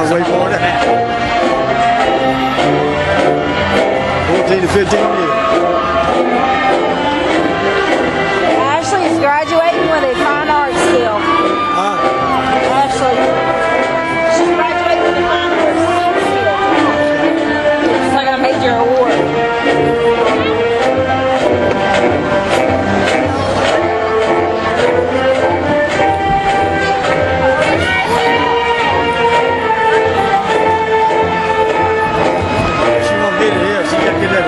Can't wait for it to happen. 14 to 15 years. Ashley is graduating with a fine art skill. Ashley. She's graduating with a fine art skill. It's like a major award. She won't get it here. She got to get that.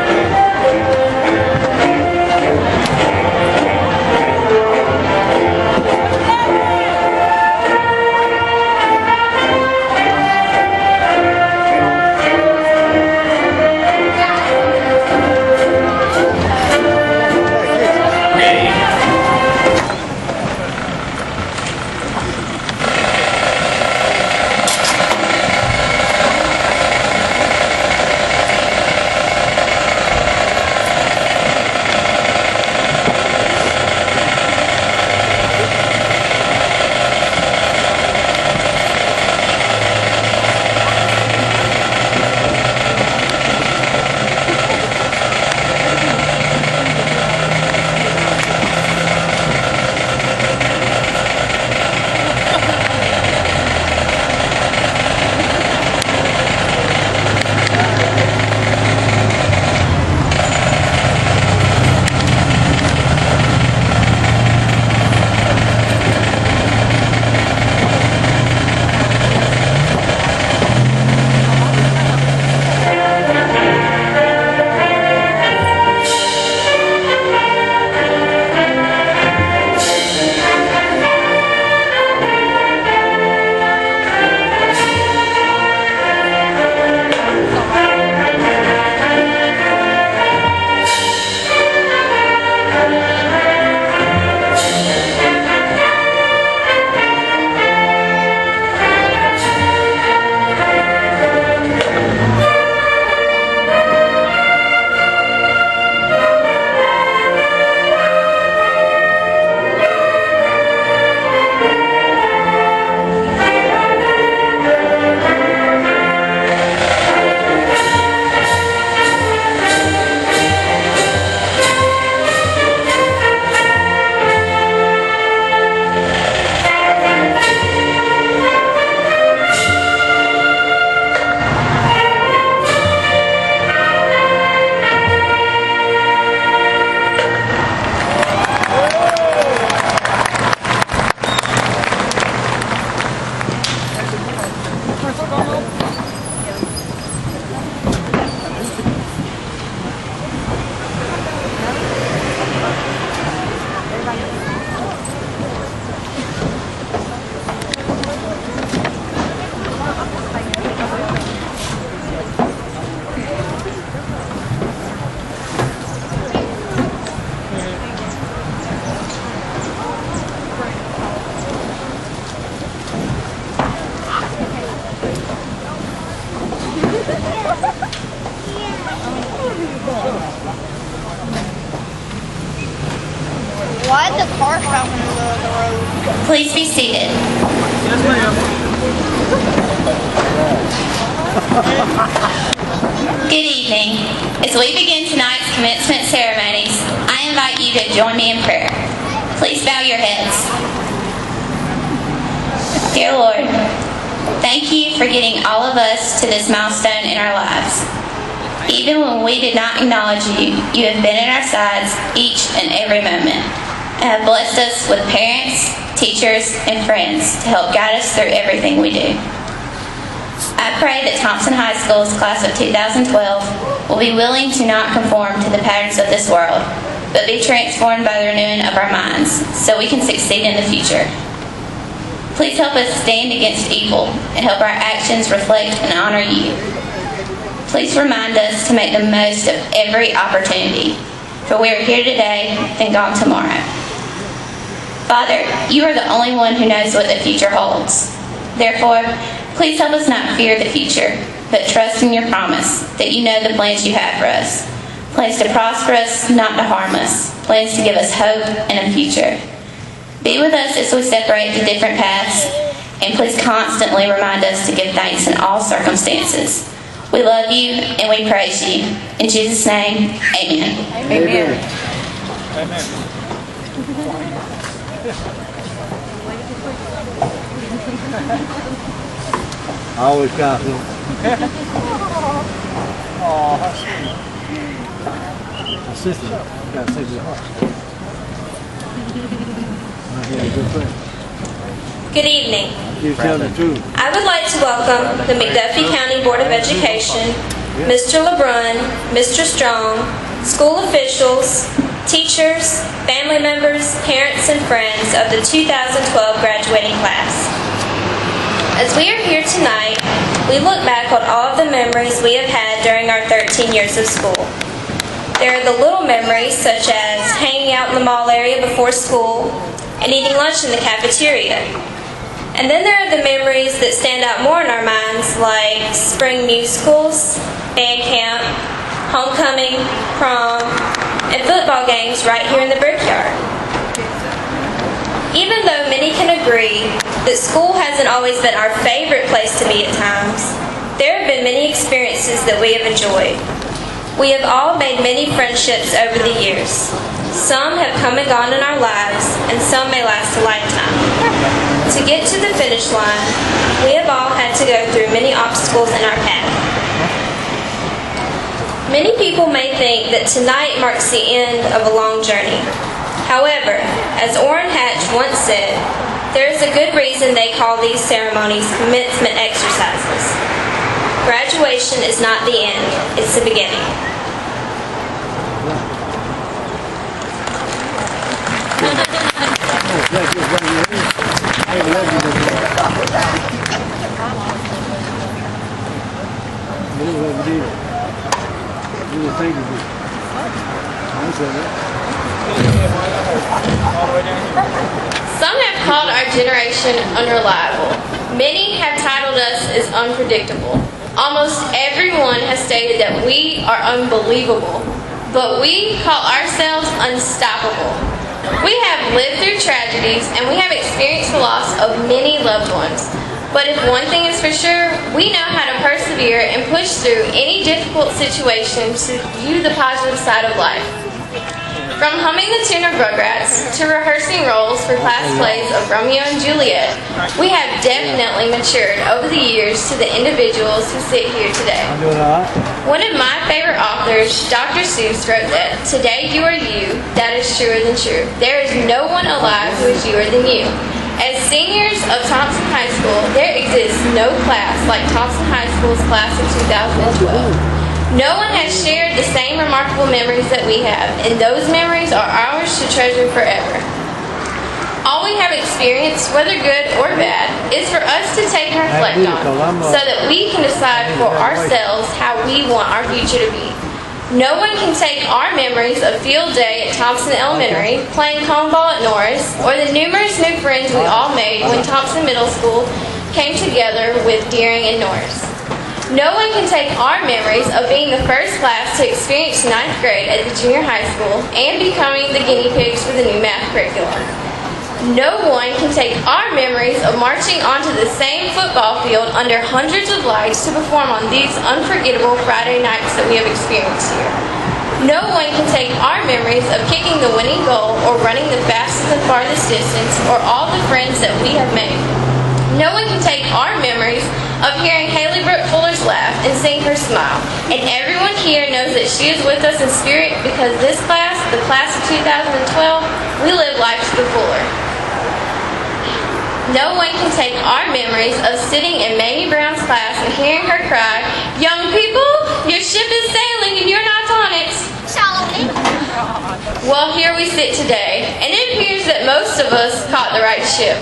Why did the car stop in the middle of the road? Please be seated. Yes, ma'am. Good evening. As we begin tonight's commencement ceremonies, I invite you to join me in prayer. Please bow your heads. Dear Lord, thank you for getting all of us to this milestone in our lives. Even when we did not acknowledge you, you have been at our sides each and every moment, and have blessed us with parents, teachers, and friends to help guide us through everything we do. I pray that Thompson High School's class of 2012 will be willing to not conform to the patterns of this world, but be transformed by the renewing of our minds, so we can succeed in the future. Please help us stand against evil and help our actions reflect and honor you. Please remind us to make the most of every opportunity, for we are here today and gone tomorrow. Father, you are the only one who knows what the future holds. Therefore, please help us not fear the future, but trust in your promise that you know the plans you have for us. Plans to prosper us, not to harm us. Plans to give us hope and a future. Be with us as we separate to different paths, and please constantly remind us to give thanks in all circumstances. We love you and we praise you. In Jesus' name, amen. Amen. Always confident. My sister got to take your heart. Good friend. Good evening. You tell the truth. I would like to welcome the McDuffie County Board of Education, Mr. LeBrun, Mr. Strong, school officials, teachers, family members, parents, and friends of the 2012 graduating class. As we are here tonight, we look back on all of the memories we have had during our 13 years of school. There are the little memories such as hanging out in the mall area before school and eating lunch in the cafeteria. And then there are the memories that stand out more in our minds, like spring musicals, band camp, homecoming, prom, and football games right here in the brickyard. Even though many can agree that school hasn't always been our favorite place to be at times, there have been many experiences that we have enjoyed. We have all made many friendships over the years. Some have come and gone in our lives, and some may last a lifetime. To get to the finish line, we have all had to go through many obstacles in our path. Many people may think that tonight marks the end of a long journey. However, as Orrin Hatch once said, there is a good reason they call these ceremonies commencement exercises. Graduation is not the end, it's the beginning. Some have called our generation unreliable. Many have titled us as unpredictable. Almost everyone has stated that we are unbelievable, but we call ourselves unstoppable. We have lived through tragedies and we have experienced the loss of many loved ones. But if one thing is for sure, we know how to persevere and push through any difficult situation to view the positive side of life. From humming the tune of Rugrats to rehearsing roles for class plays of Romeo and Juliet, we have definitely matured over the years to the individuals who sit here today. One of my favorite authors, Dr. Seuss, wrote that, "Today you are you, that is truer than true. There is no one alive who is youer than you." As seniors of Thompson High School, there exists no class like Thompson High School's class of 2012. No one has shared the same remarkable memories that we have, and those memories are ours to treasure forever. All we have experienced, whether good or bad, is for us to take and reflect on, so that we can decide for ourselves how we want our future to be. No one can take our memories of field day at Thompson Elementary, playing cone ball at Norris, or the numerous new friends we all made when Thompson Middle School came together with Deering and Norris. No one can take our memories of being the first class to experience 9th grade at the junior high school and becoming the guinea pigs for the new math curriculum. No one can take our memories of marching onto the same football field under hundreds of lights to perform on these unforgettable Friday nights that we have experienced here. No one can take our memories of kicking the winning goal or running the fastest and farthest distance or all the friends that we have made. No one can take our memories of hearing Haley Brooke Fuller's laugh and seeing her smile. And everyone here knows that she is with us in spirit because this class, the class of 2012, we live life to the fuller. No one can take our memories of sitting in Mamie Brown's class and hearing her cry, "Young people, your ship is sailing and you're not on it." Well, here we sit today, and it appears that most of us caught the right ship.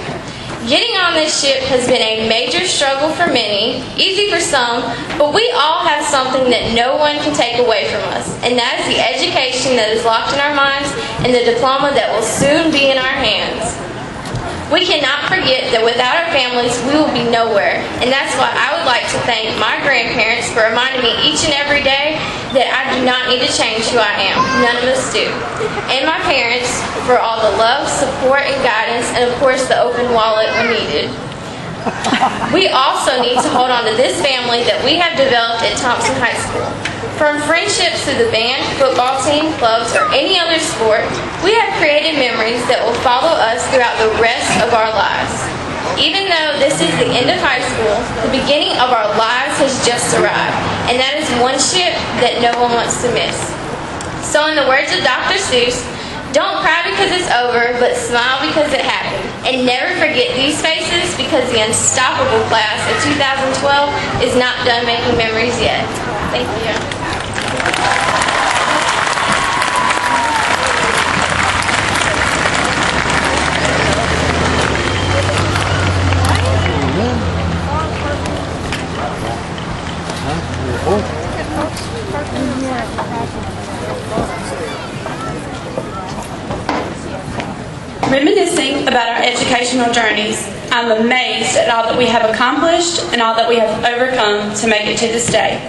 Getting on this ship has been a major struggle for many, easy for some, but we all have something that no one can take away from us, and that is the education that is locked in our minds and the diploma that will soon be in our hands. We cannot forget that without our families, we will be nowhere, and that's why I would like to thank my grandparents for reminding me each and every day that I do not need to change who I am. None of us do. And my parents for all the love, support, and guidance, and of course the open wallet when needed. We also need to hold on to this family that we have developed at Thompson High School. From friendships through the band, football team, clubs, or any other sport, we have created memories that will follow us throughout the rest of our lives. Even though this is the end of high school, the beginning of our lives has just arrived, and that is one ship that no one wants to miss. So in the words of Dr. Seuss, don't cry because it's over, but smile because it happened. And never forget these faces, because the unstoppable class of 2012 is not done making memories yet. Thank you. Reminiscing about our educational journeys, I'm amazed at all that we have accomplished and all that we have overcome to make it to this day.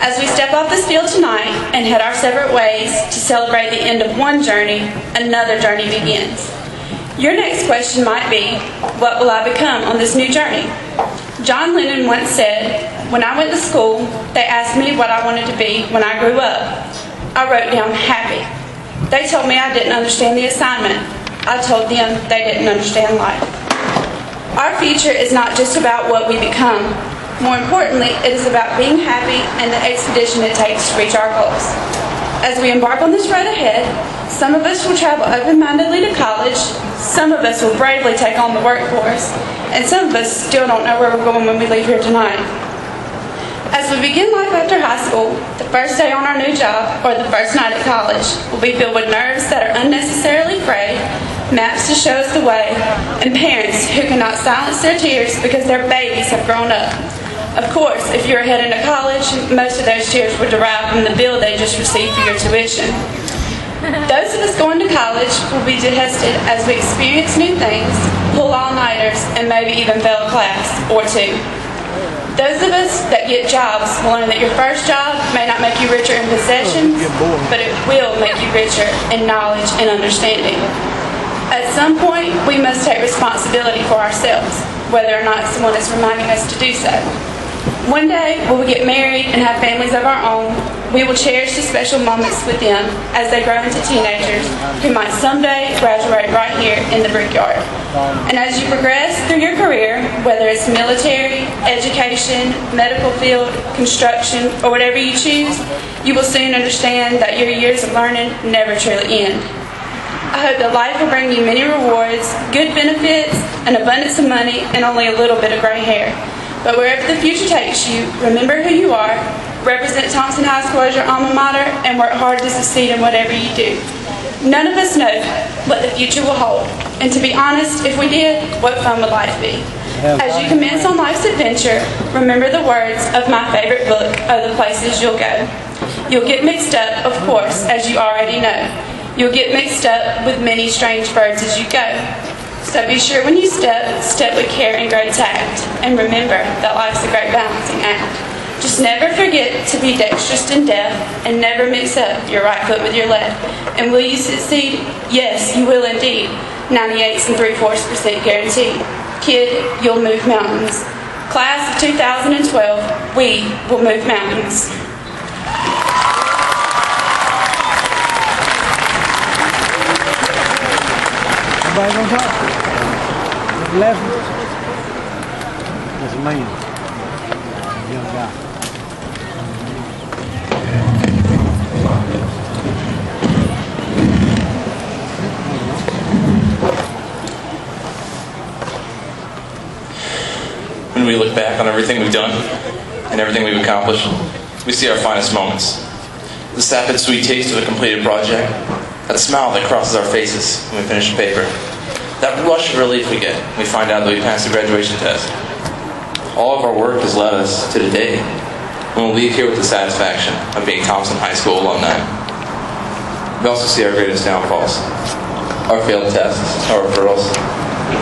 As we step off this field tonight and head our separate ways to celebrate the end of one journey, another journey begins. Your next question might be, what will I become on this new journey? John Lennon once said, when I went to school, they asked me what I wanted to be when I grew up. I wrote down happy. They told me I didn't understand the assignment. I told them they didn't understand life. Our future is not just about what we become. More importantly, it is about being happy and the expedition it takes to reach our goals. As we embark on this road ahead, some of us will travel open-mindedly to college, some of us will bravely take on the workforce, and some of us still don't know where we're going when we leave here tonight. As we begin life after high school, the first day on our new job or the first night at college will be filled with nerves that are unnecessarily frayed, maps to show us the way, and parents who cannot silence their tears because their babies have grown up. Of course, if you're heading to college, most of those tears were derived from the bill they just received for your tuition. Those of us going to college will be tested as we experience new things, pull all-nighters, and maybe even fail a class or two. Those of us that get jobs will learn that your first job may not make you richer in possessions, but it will make you richer in knowledge and understanding. At some point, we must take responsibility for ourselves, whether or not someone is reminding us to do so. One day, when we get married and have families of our own, we will cherish the special moments with them as they grow into teenagers who might someday graduate right here in the brickyard. And as you progress through your career, whether it's military, education, medical field, construction, or whatever you choose, you will soon understand that your years of learning never truly end. I hope that life will bring you many rewards, good benefits, an abundance of money, and only a little bit of gray hair. But wherever the future takes you, remember who you are, represent Thompson High School as your alma mater, and work hard to succeed in whatever you do. None of us know what the future will hold. And to be honest, if we did, what fun would life be? As you commence on life's adventure, remember the words of my favorite book of the places you'll go. You'll get mixed up, of course, as you already know. You'll get mixed up with many strange birds as you go. So be sure when you step with care and great tact. And remember that life's a great balancing act. Just never forget to be dexterous and deft, and never mix up your right foot with your left. And will you succeed? Yes, you will indeed. 98 3/4% guaranteed. Kid, you'll move mountains. Class of 2012, we will move mountains. Everybody on top. Left. That's a man. Young guy. When we look back on everything we've done and everything we've accomplished, we see our finest moments. The sapid sweet taste of a completed project, that smile that crosses our faces when we finish a paper, that rush of relief we get when we find out that we passed the graduation test. All of our work has led us to today, when we'll leave here with the satisfaction of being Thompson High School alumni. We also see our greatest downfalls, our failed tests, our referrals,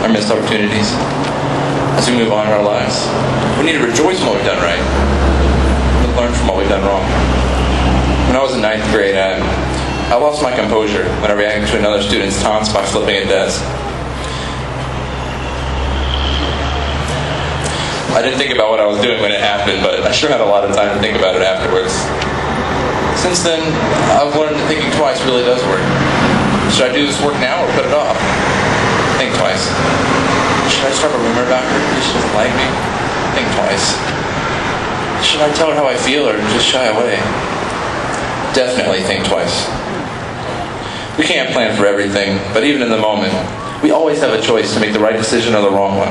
our missed opportunities. As we move on in our lives, we need to rejoice in what we've done right, and learn from what we've done wrong. When I was in 9th grade, I lost my composure when I reacted to another student's taunts by flipping a desk. I didn't think about what I was doing when it happened, but I sure had a lot of time to think about it afterwards. Since then, I've learned that thinking twice really does work. Should I do this work now or put it off? Think twice. Should I start a rumor about her because she doesn't like me? Think twice. Should I tell her how I feel or just shy away? Definitely think twice. We can't plan for everything, but even in the moment, we always have a choice to make the right decision or the wrong one.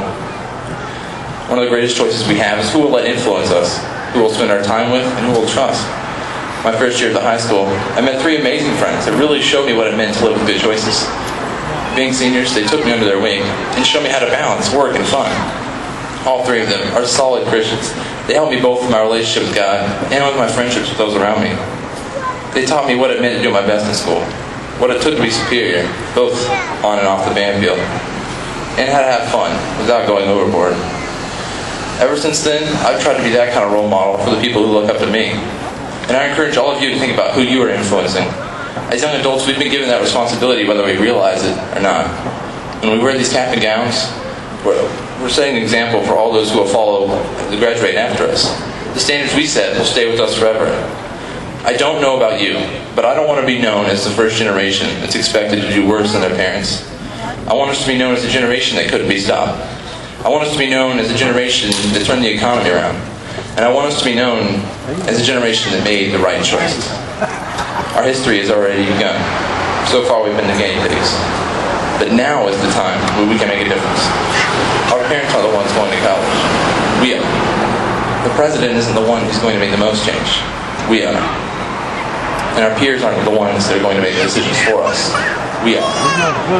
One of the greatest choices we have is who will let influence us, who we'll spend our time with, and who we'll trust. My first year at the high school, I met 3 amazing friends that really showed me what it meant to live with good choices. Being seniors, they took me under their wing and showed me how to balance work and fun. All 3 of them are solid Christians. They helped me both with my relationship with God and with my friendships with those around me. They taught me what it meant to do my best in school, what it took to be superior, both on and off the band field, and how to have fun without going overboard. Ever since then, I've tried to be that kind of role model for the people who look up to me. And I encourage all of you to think about who you are influencing. As young adults, we've been given that responsibility whether we realize it or not. When we wear these cap and gowns, we're setting an example for all those who will follow the graduate after us. The standards we set will stay with us forever. I don't know about you, but I don't want to be known as the first generation that's expected to do worse than their parents. I want us to be known as a generation that couldn't be stopped. I want us to be known as a generation that turned the economy around. And I want us to be known as a generation that made the right choices. Our history has already begun. So far we've been the guinea pigs. But now is the time where we can make a difference. Our parents are the ones going to college. We are. The president isn't the one who's going to make the most change. We are. And our peers aren't the ones that are going to make the decisions for us. We are.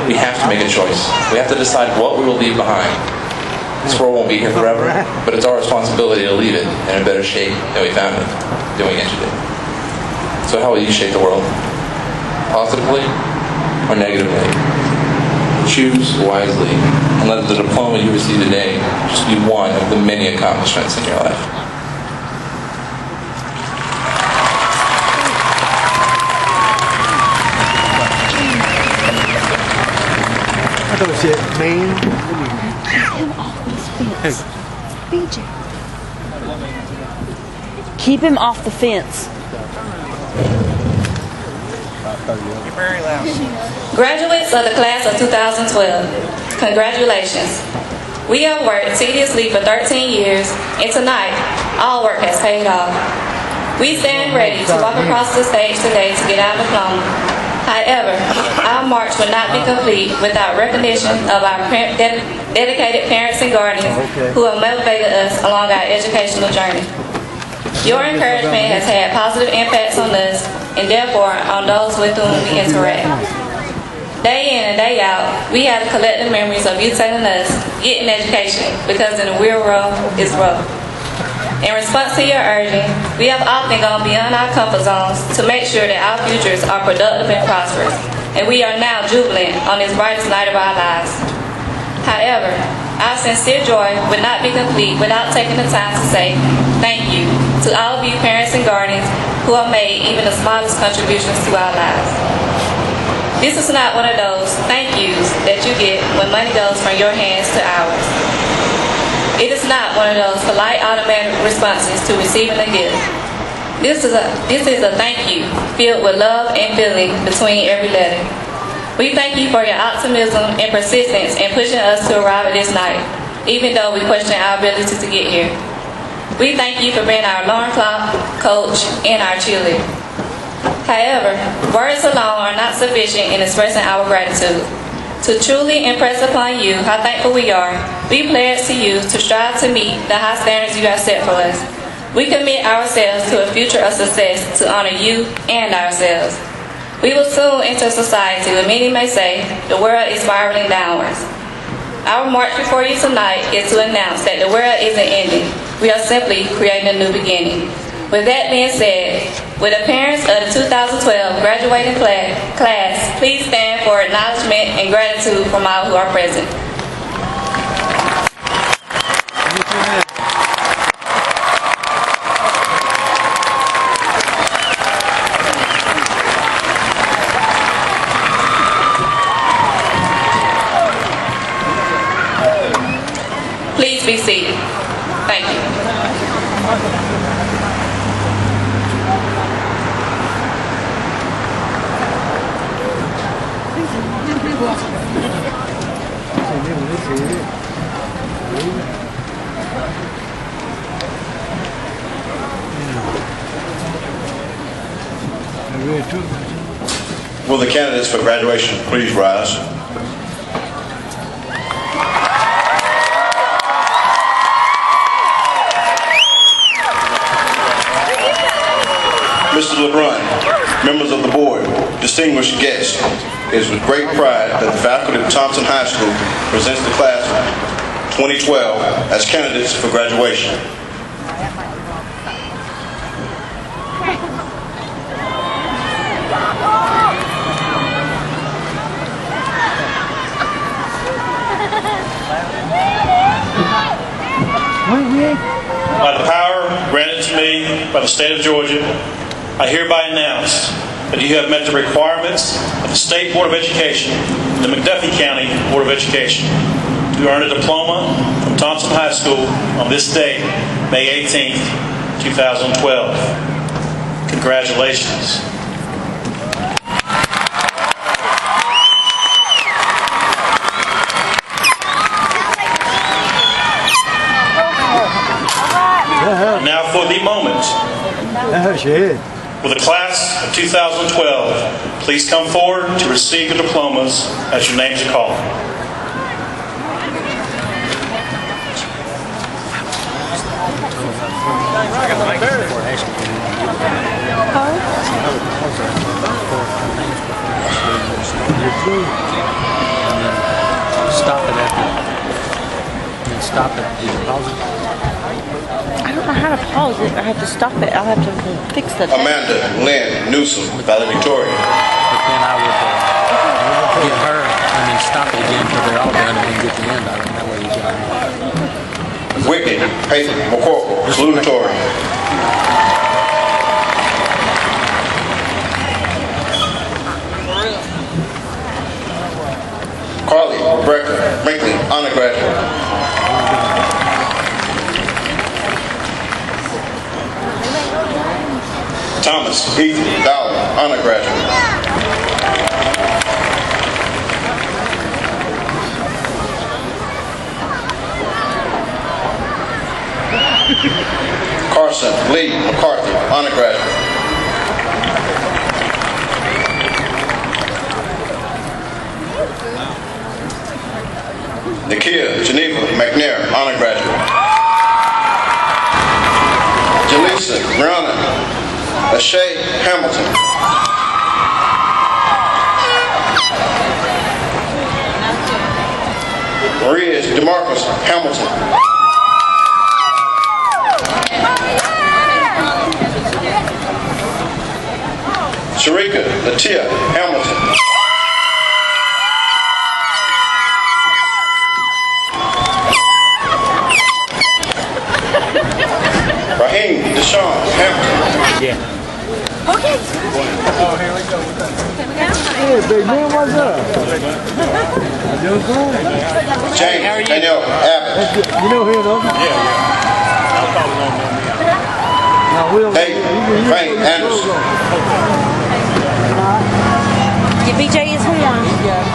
We have to make a choice. We have to decide what we will leave behind. This world won't be here forever, but it's our responsibility to leave it in a better shape than we found it, than we entered it. So how will you shape the world? Positively or negatively? Choose wisely, and let the diploma you receive today just be one of the many accomplishments in your life. I thought it said Maine. BJ. Keep him off the fence. You're very loud. Graduates of the class of 2012, congratulations. We have worked tediously for 13 years, and tonight, all work has paid off. We stand ready to walk across the stage today to get our diploma. However, our march will not be complete without recognition of our dedicated parents and guardians who have motivated us along our educational journey. Your encouragement has had positive impacts on us and therefore on those with whom we interact. Day in and day out, we have collective memories of you telling us, get an education, because in the real world, it's rough. In response to your urging, we have often gone beyond our comfort zones to make sure that our futures are productive and prosperous, and we are now jubilant on this brightest night of our lives. However, our sincere joy would not be complete without taking the time to say thank you to all of you parents and guardians who have made even the smallest contributions to our lives. This is not one of those thank yous that you get when money goes from your hands to ours. It is not one of those polite automatic responses to receiving a gift. This is a thank you filled with love and feeling between every letter. We thank you for your optimism and persistence in pushing us to arrive at this night, even though we question our ability to get here. We thank you for being our alarm clock, coach, and our cheerleader. However, words alone are not sufficient in expressing our gratitude. To truly impress upon you how thankful we are, we pledge to you to strive to meet the high standards you have set for us. We commit ourselves to a future of success to honor you and ourselves. We will soon enter society where many may say the world is spiraling downwards. Our march before you tonight is to announce that the world isn't ending. We are simply creating a new beginning. With that being said, with the parents of the 2012 graduating class, please stand for acknowledgement and gratitude from all who are present. Please be seated. Thank you. Will the candidates for graduation please rise? Mr. LeBrun, members of the board, distinguished guests, it is with great pride that the faculty of Thompson High School presents the class of 2012 as candidates for graduation. By the power granted to me by the state of Georgia, I hereby announce that you have met the requirements of the State Board of Education and the McDuffie County Board of Education to earn a diploma from Thompson High School on this date, May 18th, 2012. Congratulations. Now for the moment. Will the class of 2012 please come forward to receive your diplomas as your names are called. Stop it after. And stop it. You pause it. I don't know how to pause it. I have to stop it. I'll have to fix the thing. Amanda, Lynn, Newsom, valedictorian. But then I would get her and then stop it again until they're all done and then get the end of it. That way you got it. Wicked, Peyton, McCorkle, salutatorian. Carly, Rebecca, Brinkley, honor graduate. Thomas, Ethan, Dollar, honor graduate. Carson, Lee, McCarthy, honor graduate. Nakia, Geneva, McNair, honor graduate. Jaleesa, Brianna, Lachey Hamilton. Maria DeMarcus Hamilton. Sharika Latia Hamilton. Raheem Deshaun Hampton. Yeah. Okay. Oh, here we go. Hey, big man, what's up? James Daniel Abbott. You know him, don't you? Yeah. I'll probably know him. Hey, Frank Anderson. Give BJ his horn.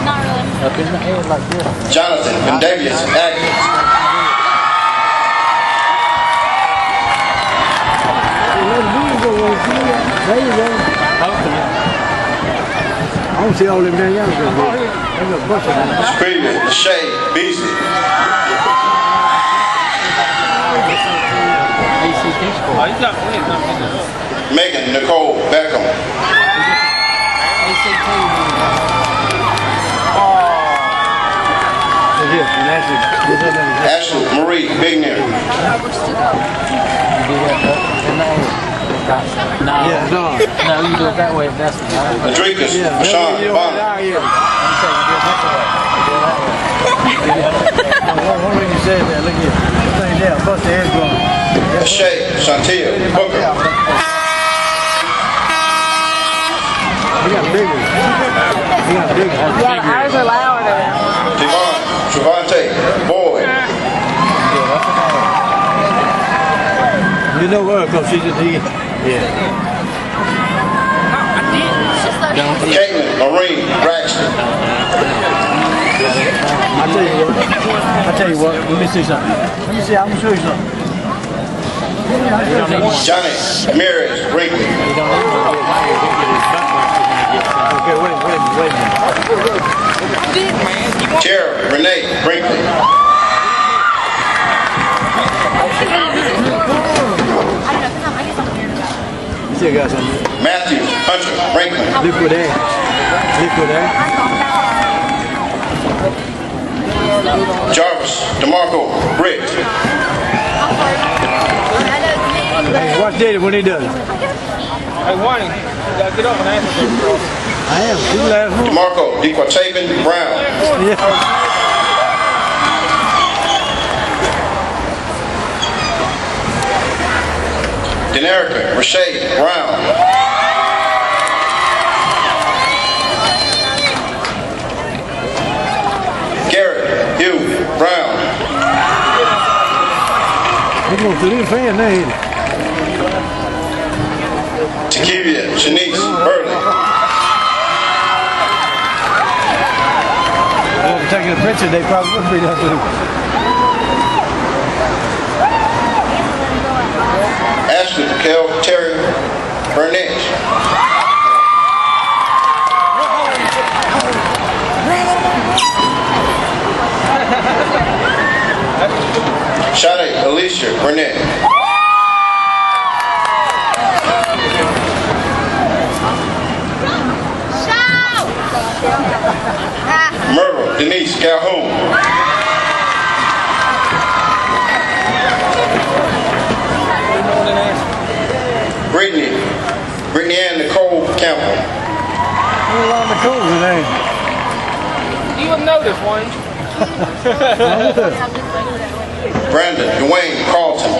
Not really. Up in the air like this. Jonathan Bendavius Atkins. There you go. I don't see all them there young girls. There's a bunch of them. Superior Shay Beasley. Megan Nicole Beckham. Ashley Marie Bigner. No, you do it that way. That's the right. Madrikas Rashawn Bonner. One way you said that, look here. Thing there, bust the head going. Shay Chantia Booker. We got bigger. Yeah, ours are louder. Devon Trevante Boyd. You know her because she's a D. Yeah. Caitlin Maureen Braxton. I tell you what, let me see something. Let me see, I'm going to show you something. Johnny Ramirez Brinkley. Okay, wait a minute. Tara Renee Brinkley. Still got something. Matthew Hunter Franklin. Look for that. Jarvis DeMarco Britt. Hey, watch Daddy when he does it. Hey, Wayne, you gotta get up and answer this, bro. I am. He's the last one. DeMarco DeQuataven Brown. Yeah. Denerica Rashay Brown. Garrett Hugh Brown. He's going through the fan now, ain't he? Takivia Shanice Burley. Well, if taking a picture, they probably would be up to Ashley Kel Terry Burnett. Shade Alicia Burnett. Myrtle Denise Calhoun. Brittany Ann Nicole Campbell. a lot of Nicole's in there. You wouldn't know this, Wayne. Brandon Dwayne Carlton.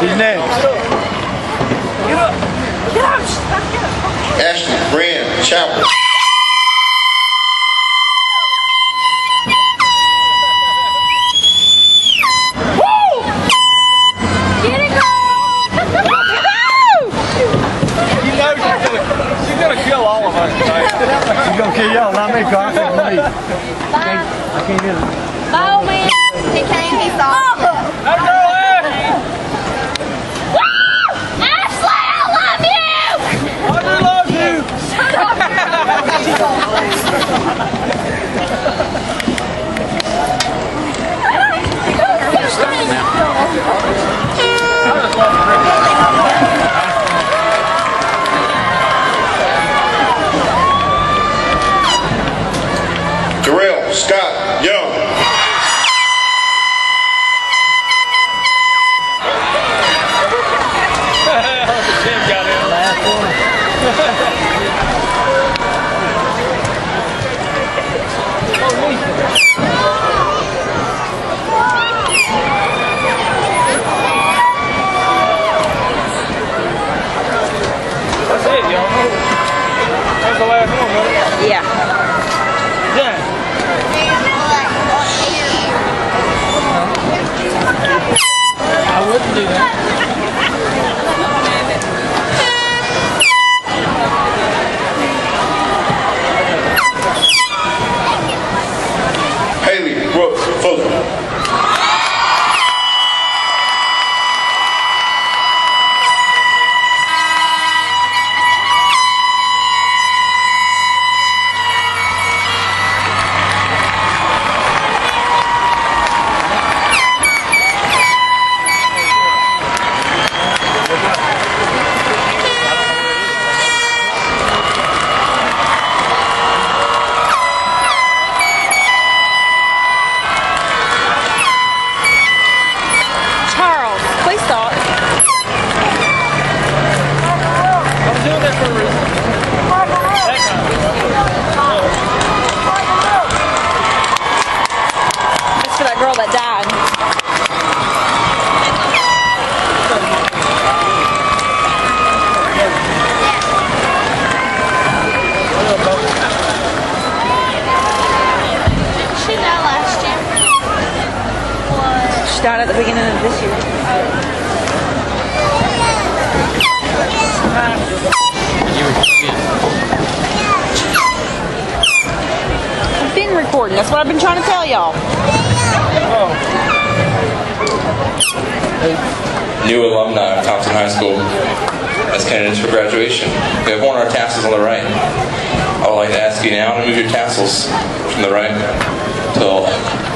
She's next. Ashley Brian Chapel. She's gonna kill all of us tonight. She's gonna kill y'all, not me, Carl. I can't do it. Oh man, he came, he saw. That girl Ashley! Ashley, I love you! Audrey loves you! Terrell Scott Young. Jim got in. That's it, y'all. That's the last one, right? Yeah. Yeah. died at the beginning of this year. I've been recording. That's what I've been trying to tell y'all. New alumni of Thompson High School as candidates for graduation. We have worn our tassels on the right. I would like to ask you now to move your tassels from the right to the left.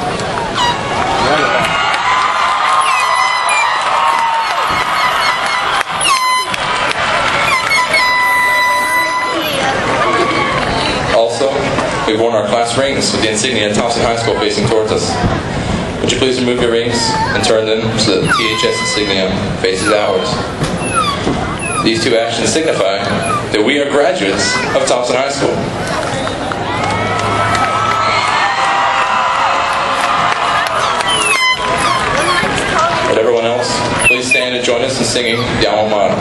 Also, we've worn our class rings with the insignia of Thompson High School facing towards us. Would you please remove your rings and turn them so that the THS insignia faces outwards? These two actions signify that we are graduates of Thompson High School. Would everyone else please stand and join us in singing the alma mater?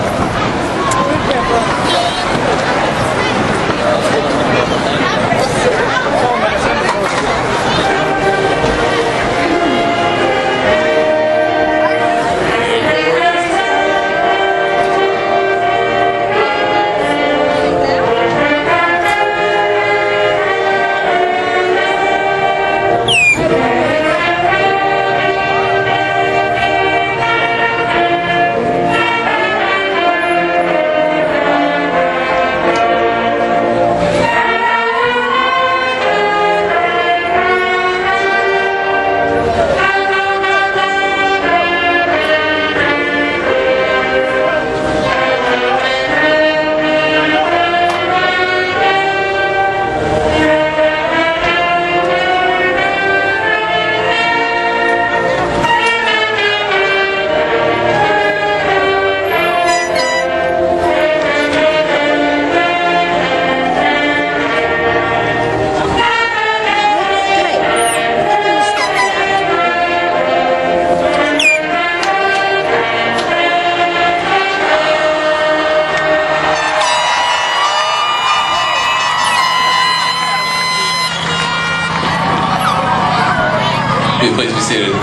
Please be seated.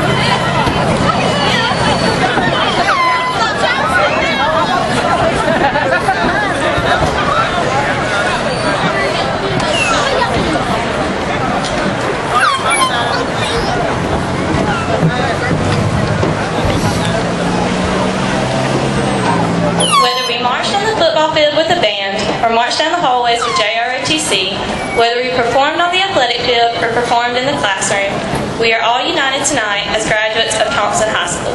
Whether we marched on the football field with a band or marched down the hallways with JROTC, whether we performed on the athletic field or performed in the classroom, we are all united tonight as graduates of Thompson High School.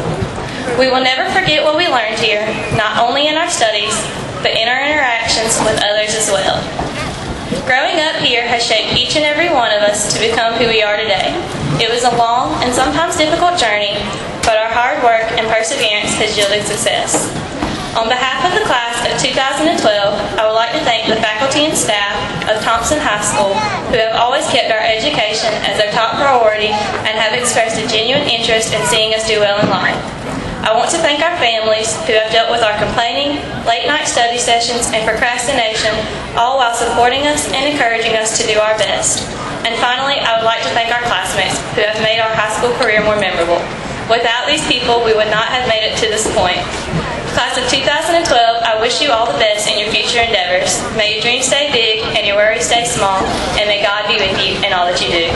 We will never forget what we learned here, not only in our studies, but in our interactions with others as well. Growing up here has shaped each and every one of us to become who we are today. It was a long and sometimes difficult journey, but our hard work and perseverance has yielded success. On behalf of the class of 2012, I would like to thank the faculty and staff of Thompson High School who have always kept our education as their top priority and have expressed a genuine interest in seeing us do well in life. I want to thank our families who have dealt with our complaining, late-night study sessions, and procrastination, all while supporting us and encouraging us to do our best. And finally, I would like to thank our classmates who have made our high school career more memorable. Without these people, we would not have made it to this point. Class of 2012, I wish you all the best in your future endeavors. May your dreams stay big and your worries stay small, and may God be with you in all that you do.